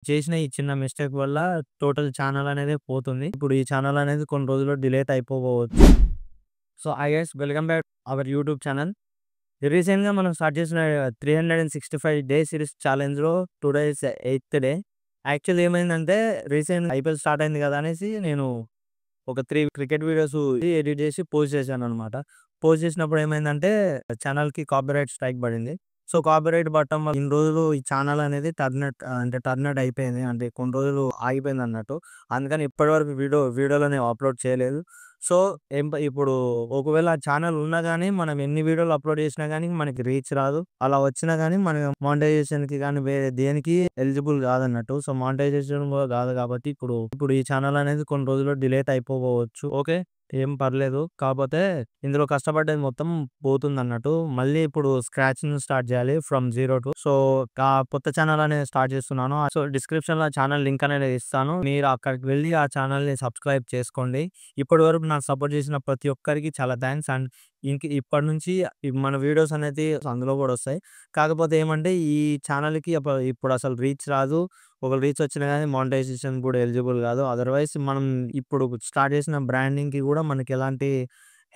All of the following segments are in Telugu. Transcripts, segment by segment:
చేసిన ఈ చిన్న మిస్టేక్ వల్ల టోటల్ ఛానల్ అనేది పోతుంది. ఇప్పుడు ఈ ఛానల్ అనేది కొన్ని రోజుల్లో డిలీట్ అయిపోవచ్చు. So, hi guys, welcome back our YouTube channel. రీసెంట్‌గా మనం స్టార్ట్ చేసిన 365 డే సిరీస్ ఛాలెంజ్‌లో today is eighth day. Actually ఏమైందంటే రీసెంట్‌గా ఐపీఎల్ స్టార్ట్ అయింది కదా అనేసి నేను ఒక 3 క్రికెట్ వీడియోస్ ఎడిట్ చేసి పోస్ట్ చేశాననమాట. పోస్ట్ చేసినప్పుడు ఏమైందంటే ఛానల్‌కి కాపీరైట్ స్ట్రైక్ పడింది. సో, కాపీరైట్ పడటం వల్ల ఇన్ని రోజులు ఈ ఛానల్ అనేది టర్మినేట్ అయిపోయింది. అంటే కొన్ని రోజులు ఆగిపోయిందన్నట్టు. అందుకని ఇప్పటివరకు వీడియోలు అనేవి అప్‌లోడ్ చేయలేదు. సో, ఇప్పుడు ఒకవేళ ఆ ఛానల్ ఉన్నా గానీ మనం ఎన్ని వీడియోలు అప్‌లోడ్ చేసినా గానీ మనకి రీచ్ రాదు. అలా వచ్చినా గానీ మనం మానిటైజేషన్‌కి గానీ వేరే దేనికి ఎలిజిబుల్ కాదన్నట్టు. సో, మానిటైజేషన్ కూడా కాదు కాబట్టి ఇప్పుడు ఈ ఛానల్ అనేది కొన్ని రోజుల్లో డిలీట్ అయిపోవచ్చు. ఓకే. ఏం పర్లేదు. కాపోతే ఇందులో కష్టపడ్డది మొత్తం పోతుందన్నట్టు. మళ్ళీ ఇప్పుడు స్క్రాచ్ నుంచి స్టార్ట్ చేయాలి ఫ్రమ్ జీరో టు. సో, కొత్త ఛానల్ అనేది స్టార్ట్ చేస్తున్నాను. సో, డిస్క్రిప్షన్‌లో ఛానల్ లింక్ అనేది ఇస్తాను. మీరు అక్కడికి వెళ్లి ఆ ఛానల్‌ని సబ్స్క్రైబ్ చేసుకోండి. ఇప్పటివరకు నాకు సపోర్ట్ చేసిన ప్రతి ఒక్కరికి చాలా థాంక్స్. అండ్ ఇప్పటి నుంచి మన వీడియోస్ అనేది అందులో కూడా వస్తాయి. కాకపోతే ఏమంటే ఈ ఛానల్‌కి ఇప్పుడు అసలు రీచ్ రాదు. ఒకవేళ రీచ్ వచ్చినా గానీ మానిటైజేషన్ కూడా ఎలిజిబుల్ కాదు. అదర్‌వైజ్ మనం ఇప్పుడు స్టార్ట్ చేసిన బ్రాండింగ్‌కి కూడా మనకి ఎలాంటి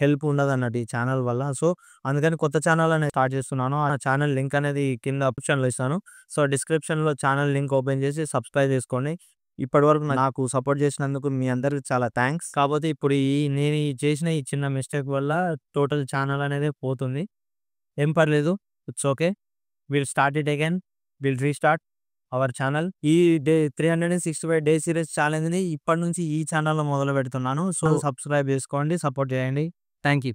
హెల్ప్ ఉండదన్నట్టు ఈ ఛానల్ వల్ల. సో, అందుకని కొత్త ఛానల్ అనేది స్టార్ట్ చేస్తున్నాను. ఆ ఛానల్ లింక్ అనేది కింద ఆప్షన్‌లో ఇస్తాను. సో, డిస్క్రిప్షన్‌లో ఛానల్ లింక్ ఓపెన్ చేసి సబ్స్క్రైబ్ చేసుకోండి. ఇప్పటివరకు నాకు సపోర్ట్ చేసినందుకు మీ అందరికి చాలా థాంక్స్. కాపోతే ఇప్పుడు నేను చేసిన ఈ చిన్న మిస్టేక్ వల్ల టోటల్ ఛానల్ అనేది పోతుంది. ఏం పర్లేదు. It's okay. Will start it again. Will restart our channel. ఈ 365 డే సిరీస్ ఛాలెంజ్‌ని ఇప్పటి నుంచి ఈ ఛానల్‌లో మొదలుపెడుతున్నాను. సో, సబ్స్క్రైబ్ చేసుకోండి. సపోర్ట్ చేయండి. Thank you.